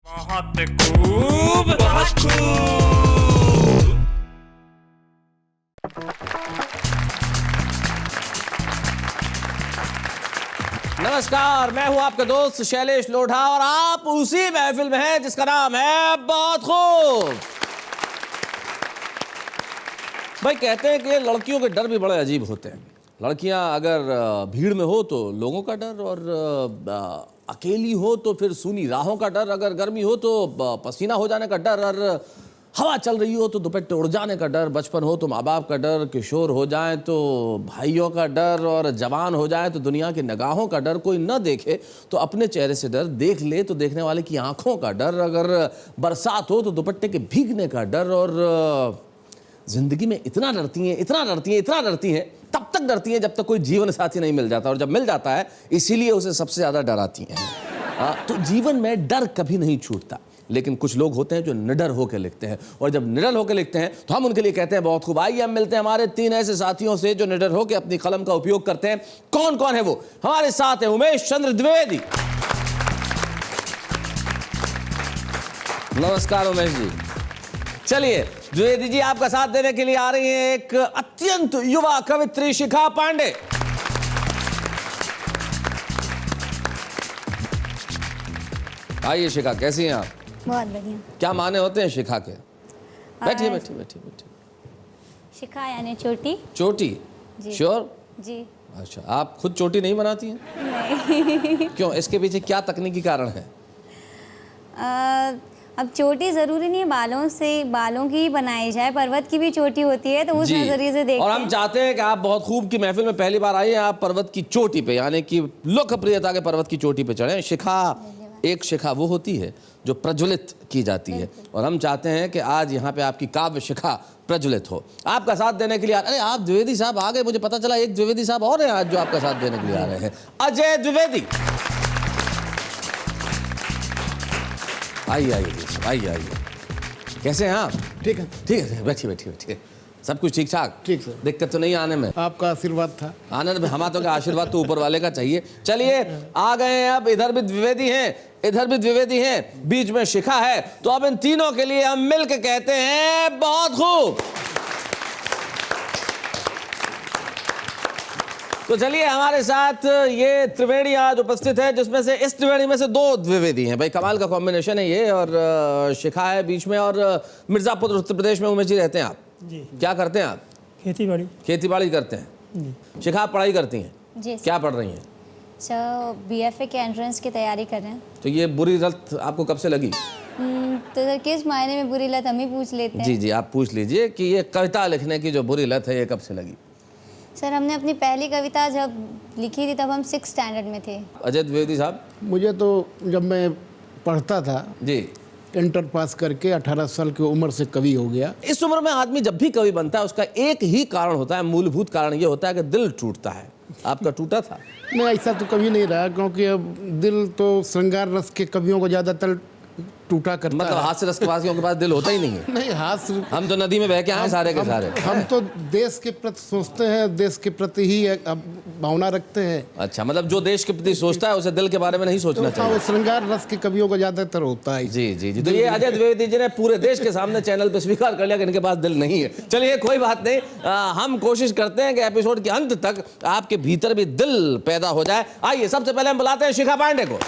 बहुत खूब, बहुत खूब। नमस्कार, मैं हूं आपका दोस्त शैलेश लोढ़ा और आप उसी महफिल में हैं जिसका नाम है बहुत खूब। भाई कहते हैं कि लड़कियों के डर भी बड़े अजीब होते हैं। लड़कियां अगर भीड़ में हो तो लोगों का डर, और अकेली हो तो फिर सूनी राहों का डर, अगर गर्मी हो तो पसीना हो जाने का डर, और हवा चल रही हो तो दुपट्टे उड़ जाने का डर, बचपन हो तो माँ बाप का डर, किशोर हो जाए तो भाइयों का डर, और जवान हो जाए तो दुनिया की निगाहों का डर, कोई न देखे तो अपने चेहरे से डर, देख ले तो देखने वाले की आंखों का डर, अगर बरसात हो तो दुपट्टे के भीगने का डर, और जिंदगी में इतना डरती हैं, इतना डरती हैं, इतना डरती हैं, तब तक डरती हैं जब तक कोई जीवन साथी नहीं मिल जाता, और जब मिल जाता है इसीलिए उसे सबसे ज्यादा डराती हैं। तो जीवन में डर कभी नहीं छूटता, लेकिन कुछ लोग होते हैं जो निडर होकर लिखते हैं, और जब निडर होकर लिखते हैं तो हम उनके लिए कहते हैं बहुत खूब। आइए हम मिलते हैं हमारे 3 ऐसे साथियों से जो निडर होकर अपनी कलम का उपयोग करते हैं। कौन कौन है वो? हमारे साथ है उमेश चंद्र द्विवेदी। नमस्कार उमेश जी। चलिए द्विवेदी जी आपका साथ देने के लिए आ रही हैं एक अत्यंत युवा कवित्री शिखा पांडे। आइए शिखा, कैसी हैं आप? बहुत बढ़िया। क्या माने होते हैं शिखा के? बैठिए बैठिए बैठिए बैठिए। शिखा यानी चोटी। चोटी? जी। श्योर? जी। अच्छा, आप खुद चोटी नहीं बनाती हैं? नहीं। क्यों, इसके पीछे क्या तकनीकी कारण है? अब चोटी जरूरी नहीं है बालों से, बालों की ही बनाई जाए, पर्वत की भी चोटी होती है, तो उस नजरिए से देखते और हैं। हम चाहते हैं कि आप बहुत खूब की महफिल में पहली बार आई हैं, आप पर्वत की चोटी पे, यानी कि लोकप्रियता के पर्वत की चोटी पे चढ़े। शिखा, एक शिखा वो होती है जो प्रज्वलित की जाती है, और हम चाहते हैं कि आज यहाँ पे आपकी काव्य शिखा प्रज्वलित हो। आपका साथ देने के लिए अरे आप द्विवेदी साहब आ गए, मुझे पता चला एक द्विवेदी साहब और हैं आज जो आपका साथ देने के लिए आ रहे हैं। अजय द्विवेदी, आइए आइए आइए आइए। कैसे हैं आप? ठीक है। ठीक है, बैठिए बैठिए बैठिए। सब कुछ ठीक ठाक? ठीक सर। दिक्कत तो नहीं आने में? आपका आशीर्वाद था। आनंद में हमारा तो क्या आशीर्वाद तो ऊपर वाले का चाहिए। चलिए आ गए हैं, अब इधर भी द्विवेदी हैं, इधर भी द्विवेदी हैं, बीच में शिखा है, तो अब इन तीनों के लिए हम मिलकर कहते हैं बहुत खूब। तो चलिए हमारे साथ ये त्रिवेणी आज उपस्थित है, जिसमें से इस त्रिवेणी में से 2 द्विवेदी हैं। भाई कमाल का कॉम्बिनेशन है ये, और शिखा है बीच में, और मिर्जापुर उत्तर प्रदेश में उमेश जी रहते हैं आप? जी। क्या करते हैं आप? खेती बाड़ी करते हैं। शिखा आप पढ़ाई करती हैं? जी। क्या पढ़ रही हैं? सर बीएफए के एंट्रेंस की तैयारी कर रहे हैं। तो ये बुरी लत आपको कब से लगी? तो सर किस मायने में बुरी लत हम ही पूछ लेते हैं। जी जी, आप पूछ लीजिए कि ये कविता लिखने की जो बुरी लत है ये कब से लगी? सर हमने अपनी पहली कविता जब लिखी थी तब हम 6th स्टैंडर्ड में थे। अजय द्विवेदी साहब? मुझे तो जब मैं पढ़ता था, जी। इंटर पास करके 18 साल की उम्र से कवि हो गया। इस उम्र में आदमी जब भी कवि बनता है उसका एक ही कारण होता है, मूलभूत कारण ये होता है कि दिल टूटता है। आपका टूटा था? नहीं, ऐसा तो कभी नहीं रहा, क्योंकि अब दिल तो श्रृंगार रस के कवियों को ज्यादातर टूटा करता मतलब है। हास्य रस के वासियों के पास दिल होता ही नहीं है? नहीं, हाथ हम तो नदी में बह के आए सारे के सारे। हम तो देश के प्रति सोचते हैं, देश के प्रति ही अब भावना रखते हैं। अच्छा, मतलब जो देश के प्रति सोचता है उसे दिल के बारे में नहीं सोचना तो चाहिए। वो श्रृंगार रस के कवियों को ज्यादातर होता है। जी जी जी। तो ये अजय द्विवेदी जी ने पूरे देश के सामने चैनल पे स्वीकार कर लिया कि इनके पास दिल नहीं है। चलिए कोई बात नहीं, हम कोशिश करते हैं कि एपिसोड के अंत तक आपके भीतर भी दिल पैदा हो जाए। आइए सबसे पहले हम बुलाते हैं शिखा पांडे को।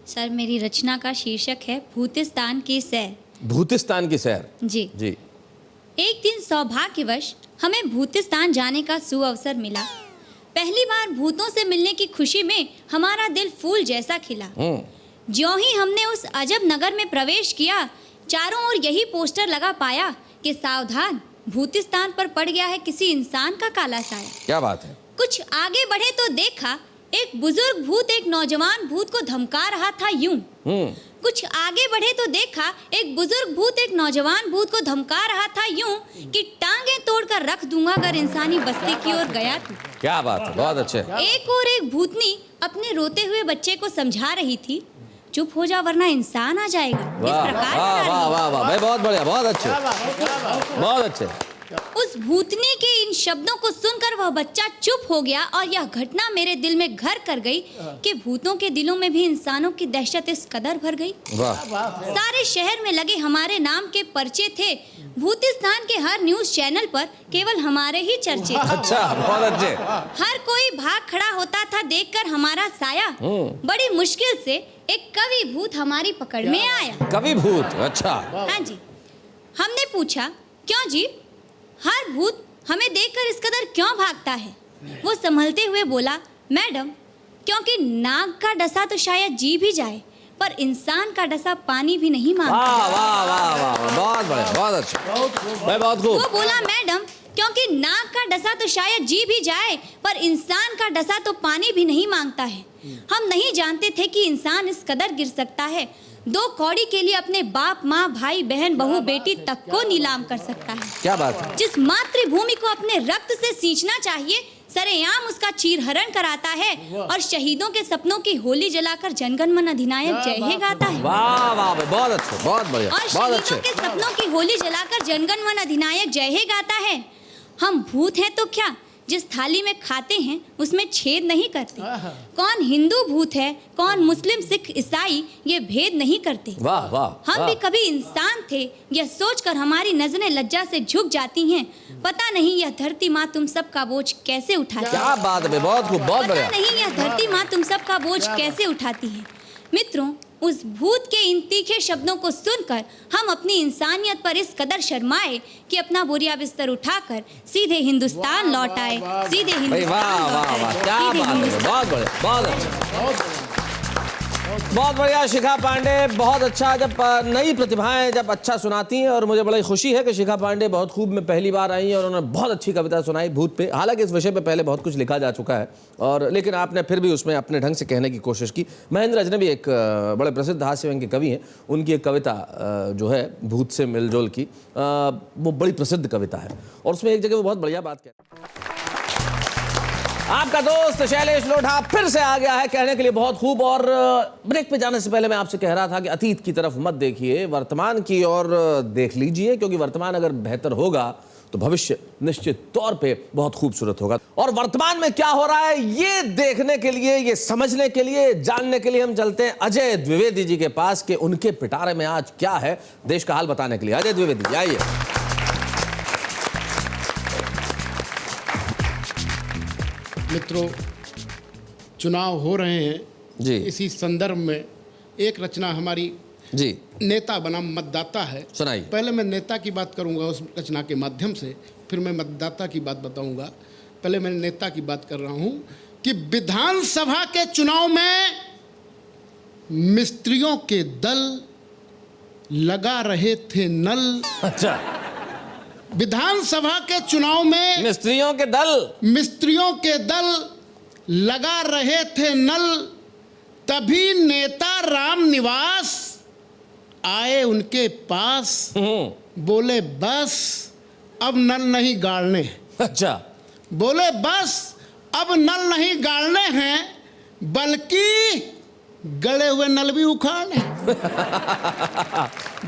सर मेरी रचना का शीर्षक है भूतिस्तान की सैर। भूतिस्तान की सैर? जी। जी। एक दिन सौभाग्यवश हमें भूतिस्तान जाने का सुअवसर मिला। पहली बार भूतों से मिलने की खुशी में हमारा दिल फूल जैसा खिला। ज्यों ही हमने उस अजब नगर में प्रवेश किया, चारों ओर यही पोस्टर लगा पाया कि सावधान, भूतिस्तान पर पड़ गया है किसी इंसान का काला साया। क्या बात है? कुछ आगे बढ़े तो देखा एक बुजुर्ग भूत एक नौजवान भूत को धमका रहा था यूं। कुछ आगे बढ़े तो देखा एक बुजुर्ग भूत एक नौजवान भूत को धमका रहा था यूं कि टांगे तोड़कर रख दूंगा अगर इंसानी बस्ती की ओर गया तू। क्या बात है, बहुत अच्छे। एक और एक भूतनी अपने रोते हुए बच्चे को समझा रही थी, चुप हो जा वरना इंसान आ जाएगा। इस वाह प्रकार वाह बता वाह रही। वाह वाह, भाई बहुत बढ़िया, बहुत अच्छे, बहुत अच्छे। उस भूतनी के इन शब्दों को सुनकर वह बच्चा चुप हो गया और यह घटना मेरे दिल में घर कर गई कि भूतों के दिलों में भी इंसानों की दहशत इस कदर भर गई। सारे शहर में लगे हमारे नाम के पर्चे थे। भूतिस्तान के हर न्यूज चैनल पर केवल हमारे ही चर्चे थे। अच्छा, बहुत अच्छे। हर कोई भाग खड़ा होता था देखकर हमारा साया। बड़ी मुश्किल से एक कवि भूत हमारी पकड़ में आया। कवि भूत, अच्छा। हाँ जी। हमने पूछा, क्यों जी, हर भूत हमें देखकर इस कदर क्यों भागता है? वो संभलते हुए बोला, मैडम, क्योंकि नाग का डसा तो शायद जी भी जाए, पर इंसान का डसा पानी भी नहीं मांगता। वाह वाह वाह वाह, बहुत बढ़िया, बहुत अच्छा, बहुत खूब। वो बोला, मैडम, क्योंकि नाग का डसा तो शायद जी भी जाए, पर इंसान का डसा तो पानी भी नहीं मांगता है। हम नहीं जानते थे कि इंसान इस कदर गिर सकता है। 2 कौड़ी के लिए अपने बाप, माँ, भाई, बहन, बहू, बेटी तक को नीलाम कर सकता है। क्या बात है। जिस मातृभूमि को अपने रक्त से सींचना चाहिए, सरेआम उसका चीरहरण कराता है और शहीदों के सपनों की होली जलाकर जनगण मन अधिनायक जय हे गाता है। वाह वाह, बहुत अच्छे, बहुत बढ़िया, और बहुत शहीदों अच्छे। के सपनों की होली जलाकर जनगण मन अधिनायक जय हे गाता है। हम भूत हैं तो क्या, जिस थाली में खाते हैं उसमें छेद नहीं करते। कौन हिंदू भूत है, कौन मुस्लिम, सिख, ईसाई, ये भेद नहीं करते। वाह वाह। हम भी कभी इंसान थे, यह सोचकर हमारी नजरें लज्जा से झुक जाती हैं। पता नहीं यह धरती माँ तुम सब का बोझ कैसे उठाती है। क्या बात है, बहुत खूब, बहुत बढ़िया। पता नहीं यह धरती माँ तुम सब का बोझ कैसे उठाती है। मित्रों, उस भूत के इन तीखे शब्दों को सुनकर हम अपनी इंसानियत पर इस कदर शर्माए कि अपना बोरिया बिस्तर उठाकर सीधे हिंदुस्तान लौट आए। सीधे भाई हिंदुस्तान वाह लौट वाह आए, वाह, क्या सीधे बात है, हिंदुस्तान। बहुत बढ़िया, बहुत अच्छा, बहुत बढ़िया। शिखा पांडे बहुत अच्छा, जब नई प्रतिभाएं जब अच्छा सुनाती हैं, और मुझे बड़ी खुशी है कि शिखा पांडे बहुत खूब में पहली बार आई हैं और उन्होंने बहुत अच्छी कविता सुनाई भूत पे। हालांकि इस विषय पे पहले बहुत कुछ लिखा जा चुका है, और लेकिन आपने फिर भी उसमें अपने ढंग से कहने की कोशिश की। महेंद्र अजनबी एक बड़े प्रसिद्ध हास्य व्यंग्य कवि हैं, उनकी एक कविता जो है भूत से मिलजुल की, वो बड़ी प्रसिद्ध कविता है, और उसमें एक जगह वो बहुत बढ़िया बात कहते हैं। आपका दोस्त शैलेश लोढ़ा फिर से आ गया है कहने के लिए बहुत खूब। और ब्रेक पे जाने से पहले मैं आपसे कह रहा था कि अतीत की तरफ मत देखिए, वर्तमान की ओर देख लीजिए, क्योंकि वर्तमान अगर बेहतर होगा तो भविष्य निश्चित तौर पे बहुत खूबसूरत होगा। और वर्तमान में क्या हो रहा है ये देखने के लिए, ये समझने के लिए, जानने के लिए हम चलते हैं अजय द्विवेदी जी के पास कि उनके पिटारे में आज क्या है, देश का हाल बताने के लिए। अजय द्विवेदी जी आइए। मित्रों, चुनाव हो रहे हैं जी। इसी संदर्भ में एक रचना हमारी जी, नेता बनाम मतदाता है। सुनाइए। पहले मैं नेता की बात करूंगा उस रचना के माध्यम से, फिर मैं मतदाता की बात बताऊंगा। पहले मैं नेता की बात कर रहा हूं कि विधानसभा के चुनाव में मिस्त्रियों के दल लगा रहे थे नल। अच्छा, विधानसभा के चुनाव में मिस्त्रियों के दल लगा रहे थे नल, तभी नेता राम निवास आए उनके पास। बोले बस अब नल नहीं गाड़ने। अच्छा, बोले बस अब नल नहीं गाड़ने हैं, बल्कि गड़े हुए नल भी उखाड़ने।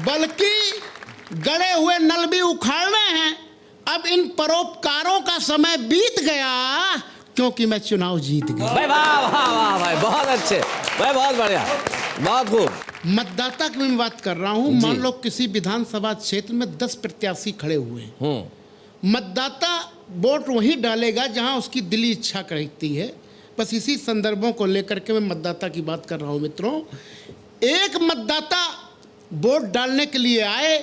बल्कि गड़े हुए नल भी उखाड़ने हैं। अब इन परोपकारों का समय बीत गया, क्योंकि मैं चुनाव जीत गया। भाई वाह वाह वाह भाई, बहुत अच्छे भाई, बहुत बढ़िया, बहुत खूब। मतदाता की मैं बात कर रहा हूं। मान लो किसी विधानसभा क्षेत्र में 10 प्रत्याशी खड़े हुए हैं। मतदाता वोट वही डालेगा जहां उसकी दिली इच्छा कहती है। बस इसी संदर्भों को लेकर के मैं मतदाता की बात कर रहा हूं। मित्रों, एक मतदाता वोट डालने के लिए आए,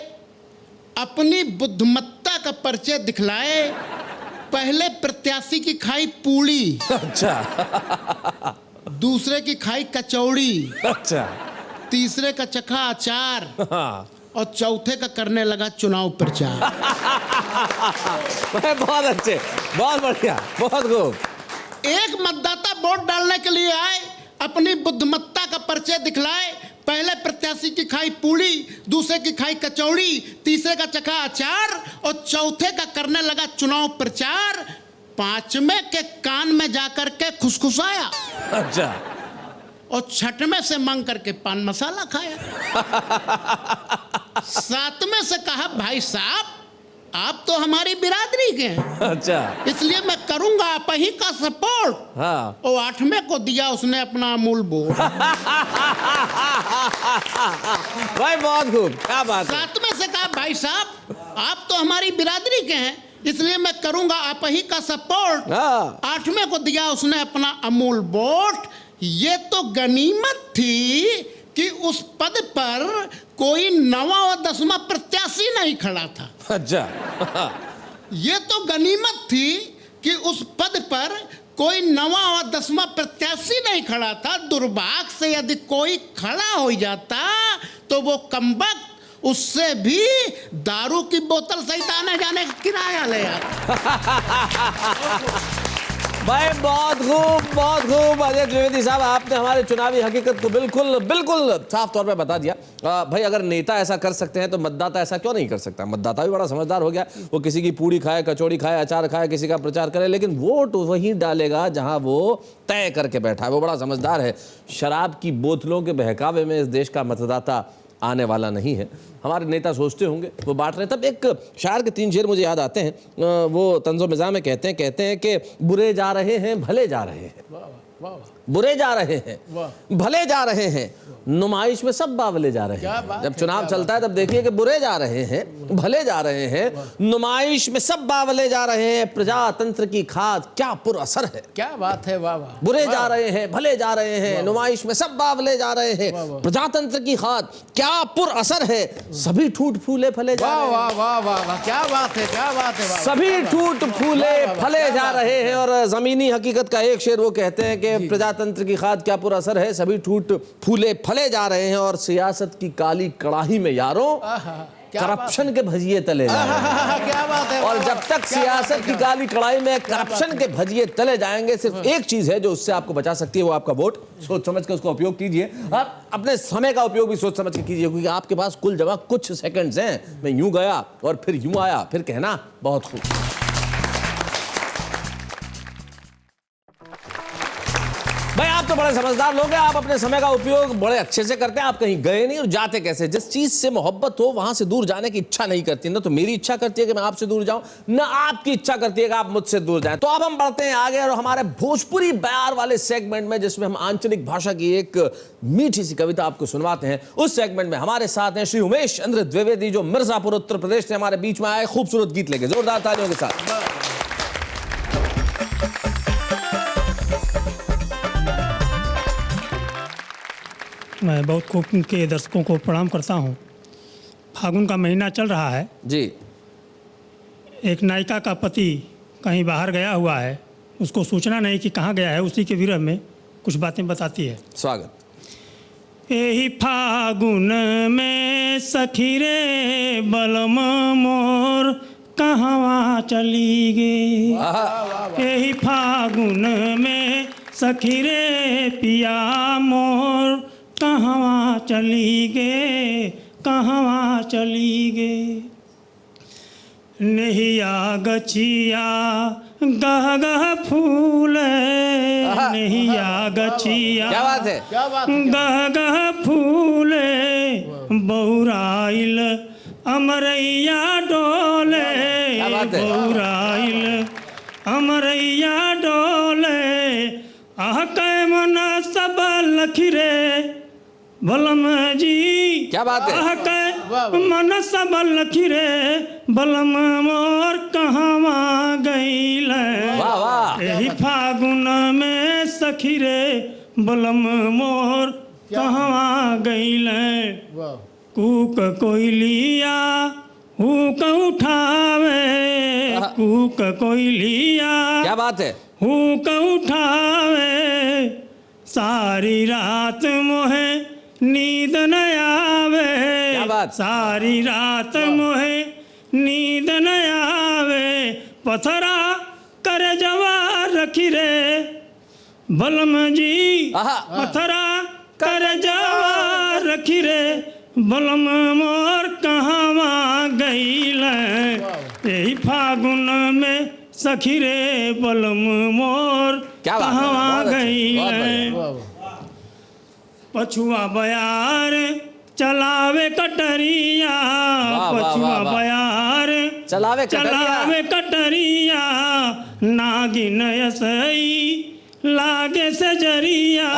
अपनी बुद्धिमत्ता का परिचय दिखलाए। पहले प्रत्याशी की खाई पूड़ी, अच्छा, दूसरे की खाई कचौड़ी, अच्छा, तीसरे का चखा अचार, हाँ। और चौथे का करने लगा चुनाव प्रचार। बहुत अच्छे, बहुत बढ़िया, बहुत खूब। एक मतदाता वोट डालने के लिए आए, अपनी बुद्धिमत्ता का परिचय दिखलाए। पहले प्रत्याशी की खाई पूड़ी, दूसरे की खाई कचौड़ी, तीसरे का चखा अचार, और चौथे का करने लगा चुनाव प्रचार। पांचवें के कान में जाकर के खुसखुसाया। अच्छा, और छठवें से मांग करके पान मसाला खाया। सातवें से कहा, भाई साहब आप तो हमारी बिरादरी के हैं, अच्छा, इसलिए मैं करूंगा आप ही का सपोर्ट। हाँ। और 8वें को दिया उसने अपना अमूल वोट। भाई बहुत खूब, क्या बात है। 7वें से कहा भाई साहब आप तो हमारी बिरादरी के हैं, इसलिए मैं करूंगा आप ही का सपोर्ट। हाँ। 8वें को दिया उसने अपना अमूल वोट। ये तो गनीमत थी कि उस पद पर कोई 9वां और 10वां प्रत्याशी नहीं खड़ा था। अच्छा। ये तो गनीमत थी कि उस पद पर कोई 9वां और 10वां प्रत्याशी नहीं खड़ा था। दुर्भाग्य से यदि कोई खड़ा हो जाता तो वो कमबख्त उससे भी दारू की बोतल सहित आने जाने का किराया ले आता। भाई बहुत खूब अजय द्विवेदी साहब, आपने हमारे चुनावी हकीकत को बिल्कुल साफ तौर पे बता दिया। भाई अगर नेता ऐसा कर सकते हैं तो मतदाता ऐसा क्यों नहीं कर सकता। मतदाता भी बड़ा समझदार हो गया, वो किसी की पूड़ी खाए, कचौड़ी खाए, अचार खाए, किसी का प्रचार करे, लेकिन वोट वहीं डालेगा जहां वो तय करके बैठा है। वो बड़ा समझदार है। शराब की बोतलों के बहकावे में इस देश का मतदाता आने वाला नहीं है। हमारे नेता सोचते होंगे, वो बांट रहे हैं। तब एक शायर के 3 शेर मुझे याद आते हैं। वो तंज़ो मिज़ाह में कहते हैं कि बुरे जा रहे हैं भले जा रहे हैं, बुरे जा रहे हैं भले जा रहे हैं, नुमाइश में सब बावले जा रहे हैं। जब चुनाव चलता है तब देखिए कि बुरे जा रहे हैं भले जा रहे हैं, नुमाइश में सब बावले जा रहे हैं, प्रजातंत्र की खाद क्या पुरअसर है। क्या बात है, वाह वाह। बुरे जा रहे हैं भले जा रहे हैं, नुमाइश में सब बावले जा रहे हैं, प्रजातंत्र की खाद क्या पुरअसर है, सभी ठूठ फूले फले जा रहे हैं। वाह वाह वाह वाह, क्या बात है, क्या बात है। सभी ठूठ फूले फले जा रहे हैं। और जमीनी हकीकत का एक शेर वो कहते हैं कि प्रजातंत्र की खाद क्या पुरअसर है, सभी ठूठ फूले फले जा रहे हैं, और सियासत की काली कड़ाही में यारों करप्शन के भजिए तले जा रहे हैं। क्या बात है। और जब तक सियासत की काली कड़ाई में करप्शन के भजिए तले जाएंगे, सिर्फ एक चीज है जो उससे आपको बचा सकती है, वो आपका वोट। सोच समझ के उसका उपयोग कीजिए। आप अपने समय का उपयोग भी सोच समझ के कीजिए, क्योंकि आपके पास कुल जमा कुछ सेकंड्स हैं। मैं यूं गया और फिर यूं आया, फिर कहना बहुत खूब। भाई आप तो बड़े समझदार लोग हैं, आप अपने समय का उपयोग बड़े अच्छे से करते हैं। आप कहीं गए नहीं और जाते कैसे। जिस चीज से मोहब्बत हो वहां से दूर जाने की इच्छा नहीं करती। ना तो मेरी इच्छा करती है कि मैं आपसे दूर जाऊं, ना आपकी इच्छा करती है कि आप मुझसे दूर जाएं। तो अब हम बढ़ते हैं आगे और हमारे भोजपुरी बयार वाले सेगमेंट में, जिसमें हम आंचलिक भाषा की एक मीठी सी कविता आपको सुनवाते हैं। उस सेगमेंट में हमारे साथ हैं श्री उमेश चंद्र द्विवेदी, जो मिर्जापुर उत्तर प्रदेश से हमारे बीच में आए खूबसूरत गीत लेके। जोरदार तालियों के साथ। मैं बहुत खूब के दर्शकों को प्रणाम करता हूँ। फागुन का महीना चल रहा है जी। एक नायिका का पति कहीं बाहर गया हुआ है, उसको सूचना नहीं कि कहाँ गया है। उसी के विरह में कुछ बातें बताती है। स्वागत। यही फागुन में सखी रे बलम मोर कहवा चली गे। यही फागुन में सखी रे पिया मोर कहवा चली गे, कहवा चली गे। नहिया गछिया गह गह फूले, नहिया गछिया क्या बात है, गह गह फूले, बौराइल अमरैया डोले, बौराइल अमरैया डोले। आह कै मन सब लखिरे बलम जी, क्या बात है। आह कै मन सब लखिरे बलम मोर कहवा गईल। वाह वाह। यही फागुन में सखी रे बलम मोर कहवा गईल। कूक कोयलिया हुक उठावे, कूक कोयलिया क्या बात है। हुक उठावे, सारी रात मोहे नींद न आवे। क्या बात। सारी रात मोहे नींद न आवे, पथरा कर जवा रखी रे बलम जी, पथरा कर जवा रखी रे बलम मोर कहवा गईल। यही फागुन में सखी रे बलम मोर कहवा गईल। पछुआ बयार चलावे कटरिया, पछुआ बयार चलावे चलावे कटरिया नागिन असई लागे सजरिया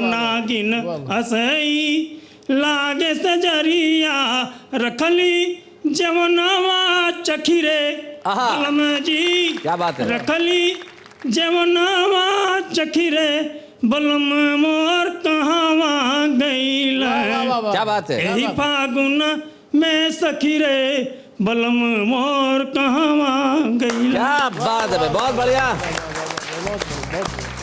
नागिन असई लागे सजरिया रखली जवनावा चखिरे कलम जी क्या बात है। रखली जवनावा चखिरे बलम मोर कहावा गईला क्या बात है। यही फागुन में सखिरे बलम मोर कहावा गईला। क्या बात है भाई, बहुत बढ़िया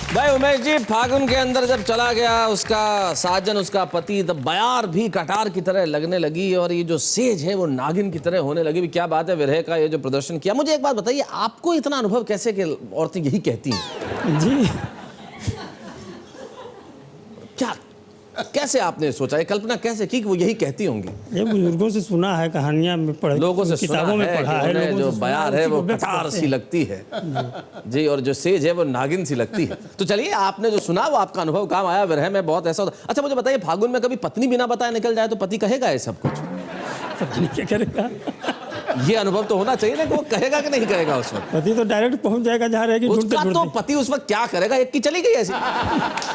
भाई। उमेश जी, फागुन के अंदर जब चला गया उसका साजन, उसका पति, तब बयार भी कटार की तरह लगने लगी और ये जो सेज है वो नागिन की तरह होने लगी। क्या बात है, विरह का ये जो प्रदर्शन किया। मुझे एक बात बताइए, आपको इतना अनुभव कैसे कि औरतें यही कहती हैं जी? क्या, कैसे आपने सोचा, ये कल्पना कैसे की कि वो यही कहती होंगी? ये बुजुर्गों से सुना है, कहानियां में पढ़ा, लोगों से किताबों में पढ़ा है। लोगों जो से सुना बयार है, है उसी वो को व्यक्त कटार करते सी हैं। लगती है जी, और जो सेज है वो नागिन सी लगती है। तो चलिए, आपने जो सुना वो आपका अनुभव काम आया। विरह में बहुत ऐसा होता। अच्छा मुझे बताइए, फागुन में कभी पत्नी बिना बताए निकल जाए तो पति कहेगा ये सब कुछ? पता नहीं क्या करेगा। ये अनुभव तो होना चाहिए ना कि वो कहेगा कि नहीं कहेगा उस वक्त। पति तो डायरेक्ट पहुंच जाएगा जहाँ रहेगी। उसका तो पति उस वक्त क्या करेगा, एक की चली गई ऐसी,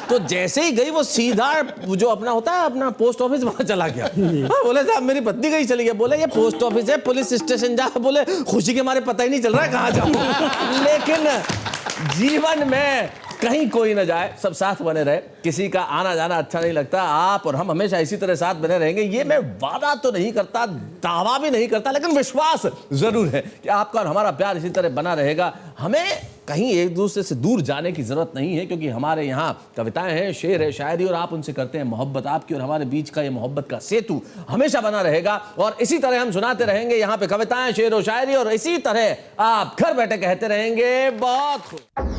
तो जैसे ही गई वो सीधा जो अपना होता है अपना पोस्ट ऑफिस वहां चला गया। हाँ, बोले साहब मेरी पत्नी गई चली गई। बोले ये पोस्ट ऑफिस है, पुलिस स्टेशन जा। बोले खुशी के मारे पता ही नहीं चल रहा है कहाँ जाऊं। लेकिन जीवन में कहीं कोई ना जाए, सब साथ बने रहे। किसी का आना जाना अच्छा नहीं लगता। आप और हम हमेशा इसी तरह साथ बने रहेंगे। ये मैं वादा तो नहीं करता, दावा भी नहीं करता, लेकिन विश्वास जरूर है कि आपका और हमारा प्यार इसी तरह बना रहेगा। हमें कहीं एक दूसरे से दूर जाने की जरूरत नहीं है, क्योंकि हमारे यहाँ कविताएं हैं, शेर है, शायरी, और आप उनसे करते हैं मोहब्बत। आपकी और हमारे बीच का ये मोहब्बत का सेतु हमेशा बना रहेगा और इसी तरह हम सुनाते रहेंगे यहाँ पे कविताएं, शेर और शायरी, और इसी तरह आप घर बैठे कहते रहेंगे बहुत खूब।